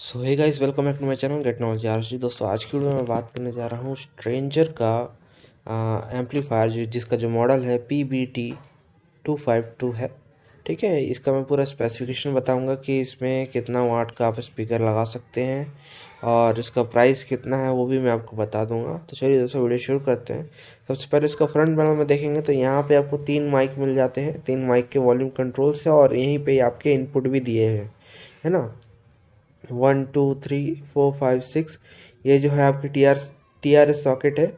So hey guys, welcome back to my channel get knowledge RG. दोस्तों, आज की video में बात करने जा रहा हूँ स्ट्रेंजर का एम्पलीफायर जिसका जो मॉडल है PBT252 है। ठीक है, इसका मैं पूरा स्पेसिफिकेशन बताऊंगा कि इसमें कितना वाट का आप स्पीकर लगा सकते हैं और इसका प्राइस कितना है वो भी मैं आपको बता दूंगा। तो चलिए दोस्तों, वीडियो शुरू करते हैं। सबसे पहले इसका फ्रंट पैनल में देखेंगे तो यहाँ पे आपको 3 माइक मिल जाते हैं। 3 माइक के वॉल्यूम कंट्रोल्स है और यहीं पे आपके इनपुट भी दिए हैं, है ना। 1 2 3 4 5 6 ये जो है आपकी टी आर एस सॉकेट है।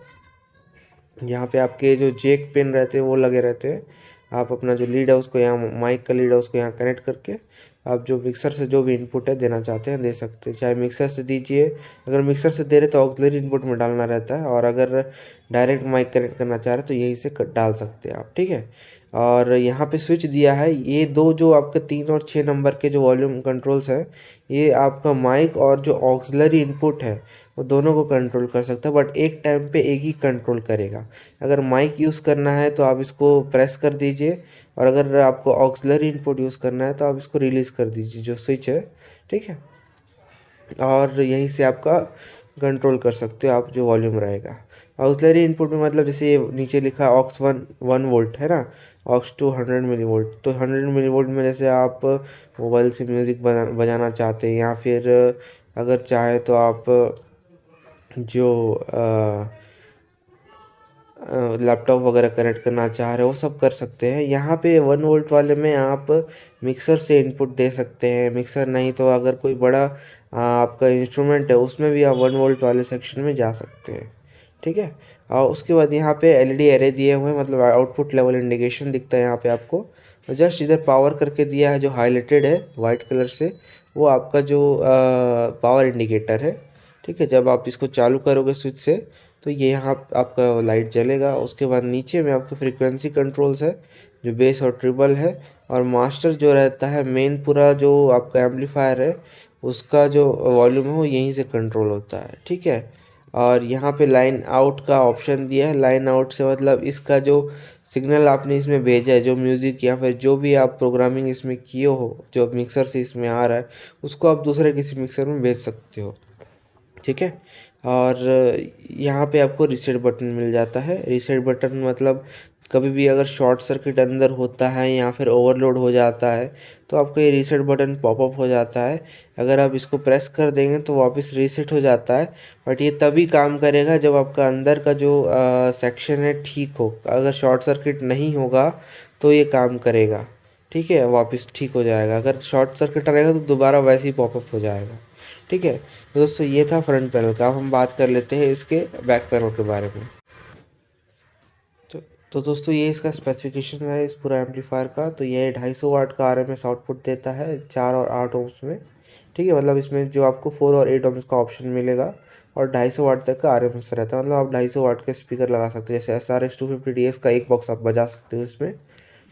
यहाँ पे आपके जो जेक पिन रहते हैं वो लगे रहते हैं। आप अपना जो लीड है उसको यहाँ, माइक का लीड है उसको यहाँ कनेक्ट करके आप जो मिक्सर से जो भी इनपुट है देना चाहते हैं दे सकते हैं। चाहे मिक्सर से दीजिए, अगर मिक्सर से दे रहे तो ऑक्सिलरी इनपुट में डालना रहता है, और अगर डायरेक्ट माइक कनेक्ट करना चाह रहे तो यहीं से डाल सकते हैं आप। ठीक है, और यहाँ पे स्विच दिया है। ये दो जो आपके 3 और 6 नंबर के जो वॉल्यूम कंट्रोल्स हैं, ये आपका माइक और जो ऑक्सिलरी इनपुट है वो दोनों को कंट्रोल कर सकता है, बट एक टाइम पे एक ही कंट्रोल करेगा। अगर माइक यूज़ करना है तो आप इसको प्रेस कर दीजिए, और अगर आपको ऑक्सिलरी इनपुट यूज़ करना है तो आप इसको रिलीज़ कर दीजिए जो स्विच है। ठीक है, और यहीं से आपका कंट्रोल कर सकते हो आप जो वॉल्यूम रहेगा। ऑक्सिलरी इनपुट में मतलब जैसे ये नीचे लिखा ऑक्स 1 वोल्ट है ना, ऑक्स 2 100 मिली वोल्ट। तो 100 मिली वोल्ट में जैसे आप मोबाइल से म्यूज़िक बजाना चाहते हैं, या फिर अगर चाहे तो आप जो लैपटॉप वगैरह कनेक्ट करना चाह रहे हो वो सब कर सकते हैं। यहाँ पे 1 वोल्ट वाले में आप मिक्सर से इनपुट दे सकते हैं। मिक्सर नहीं तो अगर कोई बड़ा आपका इंस्ट्रूमेंट है उसमें भी आप 1 वोल्ट वाले सेक्शन में जा सकते हैं। ठीक है, और उसके बाद यहाँ पे एलईडी एरे दिए हुए हैं, मतलब आउटपुट लेवल इंडिकेशन दिखता है यहाँ पे आपको। जस्ट इधर पावर करके दिया है जो हाईलाइटेड है वाइट कलर से, वो आपका जो पावर इंडिकेटर है। ठीक है, जब आप इसको चालू करोगे स्विच से तो ये यहाँ आपका लाइट जलेगा। उसके बाद नीचे में आपके फ्रीक्वेंसी कंट्रोल्स है जो बेस और ट्रिबल है, और मास्टर जो रहता है मेन पूरा जो आपका एम्पलीफायर है उसका जो वॉल्यूम है वो यहीं से कंट्रोल होता है। ठीक है, और यहाँ पे लाइन आउट का ऑप्शन दिया है। लाइन आउट से मतलब इसका जो सिग्नल आपने इसमें भेजा है, जो म्यूज़िक या फिर जो भी आप प्रोग्रामिंग इसमें किए हो जो मिक्सर से इसमें आ रहा है, उसको आप दूसरे किसी मिक्सर में भेज सकते हो। ठीक है, और यहाँ पे आपको रीसेट बटन मिल जाता है। रीसेट बटन मतलब कभी भी अगर शॉर्ट सर्किट अंदर होता है या फिर ओवरलोड हो जाता है तो आपका ये रीसेट बटन पॉपअप हो जाता है। अगर आप इसको प्रेस कर देंगे तो वापस रीसेट हो जाता है, बट ये तभी काम करेगा जब आपका अंदर का जो सेक्शन है ठीक हो। अगर शॉर्ट सर्किट नहीं होगा तो ये काम करेगा। ठीक है, वापस ठीक हो जाएगा। अगर शॉर्ट सर्किट रहेगा तो दोबारा वैसे ही पॉपअप हो जाएगा। ठीक है, तो दोस्तों ये था फ्रंट पैनल का। अब हम बात कर लेते हैं इसके बैक पैनल के बारे में। तो तो दोस्तों, ये इसका स्पेसिफिकेशन है इस पूरा एम्पलीफायर का। तो ये 250 वाट का आरएमएस आउटपुट देता है 4 और 8 ओम्स में। ठीक है, मतलब इसमें जो आपको 4 और 8 ओम्स का ऑप्शन मिलेगा, और 250 वाट तक का आरएमएस रहता है। मतलब आप 250 वाट का स्पीकर लगा सकते हैं। जैसे SRS-250DS का एक बॉक्स आप बजा सकते हो इसमें।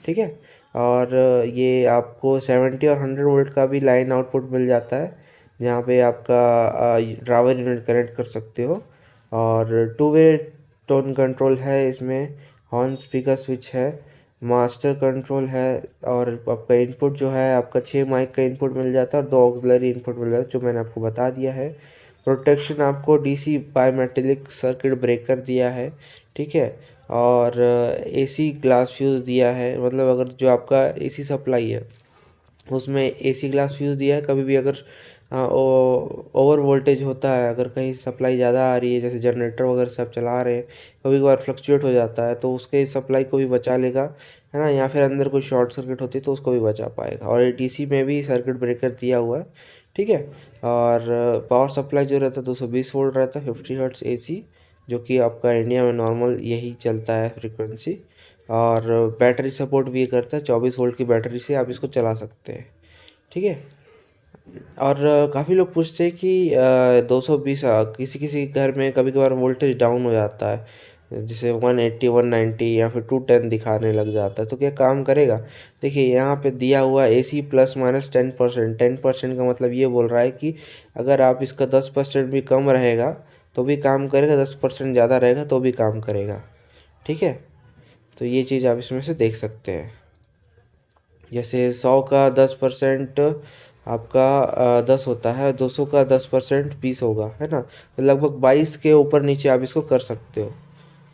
ठीक है, और ये आपको 70 और 100 वोल्ट का भी लाइन आउटपुट मिल जाता है, जहाँ पे आपका ड्राइवर यूनिट कनेक्ट कर सकते हो। और 2 वे टोन कंट्रोल है इसमें, हॉर्न स्पीकर स्विच है, मास्टर कंट्रोल है, और आपका इनपुट जो है आपका 6 माइक का इनपुट मिल जाता है और 2 ऑक्सिलरी इनपुट मिल जाता है जो मैंने आपको बता दिया है। प्रोटेक्शन आपको DC बाईमेटेलिक सर्किट ब्रेकर दिया है। ठीक है, और AC ग्लास फ्यूज़ दिया है। मतलब अगर जो आपका AC सप्लाई है उसमें AC ग्लास फ्यूज़ दिया है। कभी भी अगर ओवर वोल्टेज होता है, अगर कहीं सप्लाई ज़्यादा आ रही है, जैसे जनरेटर वगैरह सब चला रहे हैं, कभी कभार फ्लक्चुएट हो जाता है तो उसके सप्लाई को भी बचा लेगा, है ना। या फिर अंदर कोई शॉर्ट सर्किट होती है तो उसको भी बचा पाएगा। और ये DC में भी सर्किट ब्रेकर दिया हुआ है। ठीक है, और पावर सप्लाई जो रहता है 220 वोल्ट रहता है, 50 हर्ट्ज AC, जो कि आपका इंडिया में नॉर्मल यही चलता है फ्रिक्वेंसी। और बैटरी सपोर्ट भी ये करता है, 24 वोल्ट की बैटरी से आप इसको चला सकते हैं। ठीक है, और काफ़ी लोग पूछते हैं कि 220 किसी किसी घर में कभी कभार वोल्टेज डाउन हो जाता है, जैसे 180 190 या फिर 210 दिखाने लग जाता है, तो क्या काम करेगा। देखिए यहाँ पे दिया हुआ AC ±10%। 10% का मतलब ये बोल रहा है कि अगर आप इसका 10% भी कम रहेगा तो भी काम करेगा, 10% ज़्यादा रहेगा तो भी काम करेगा। ठीक है, तो ये चीज़ आप इसमें से देख सकते हैं। जैसे 100 का 10% आपका 10 होता है, 200 का 10% 20 होगा, है ना? तो लगभग 22 के ऊपर नीचे आप इसको कर सकते हो,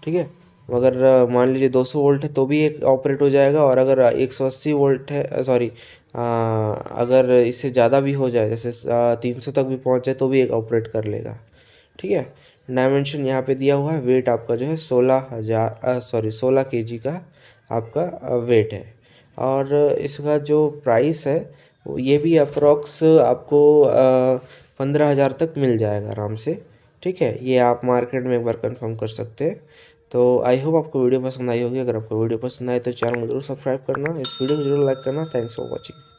ठीक है? अगर मान लीजिए 200 वोल्ट है तो भी एक ऑपरेट हो जाएगा, और अगर 180 वोल्ट है, सॉरी, अगर इससे ज़्यादा भी हो जाए, जैसे 300 तक भी पहुंच जाए, तो भी एक ऑपरेट कर लेगा, ठीक है? डायमेंशन यहाँ पे दिया हुआ है, वेट आपका जो है 16 केजी का आपका वेट है। और इसका जो प्राइस है ये भी अप्रॉक्स आपको 15,000 तक मिल जाएगा आराम से, ठीक है? ये आप मार्केट में एक बार कंफर्म कर सकते हैं। तो आई होप आपको वीडियो पसंद आई होगी। अगर आपको वीडियो पसंद आए तो चैनल को जरूर सब्सक्राइब करना, इस वीडियो को जरूर लाइक करना। Thanks for watching.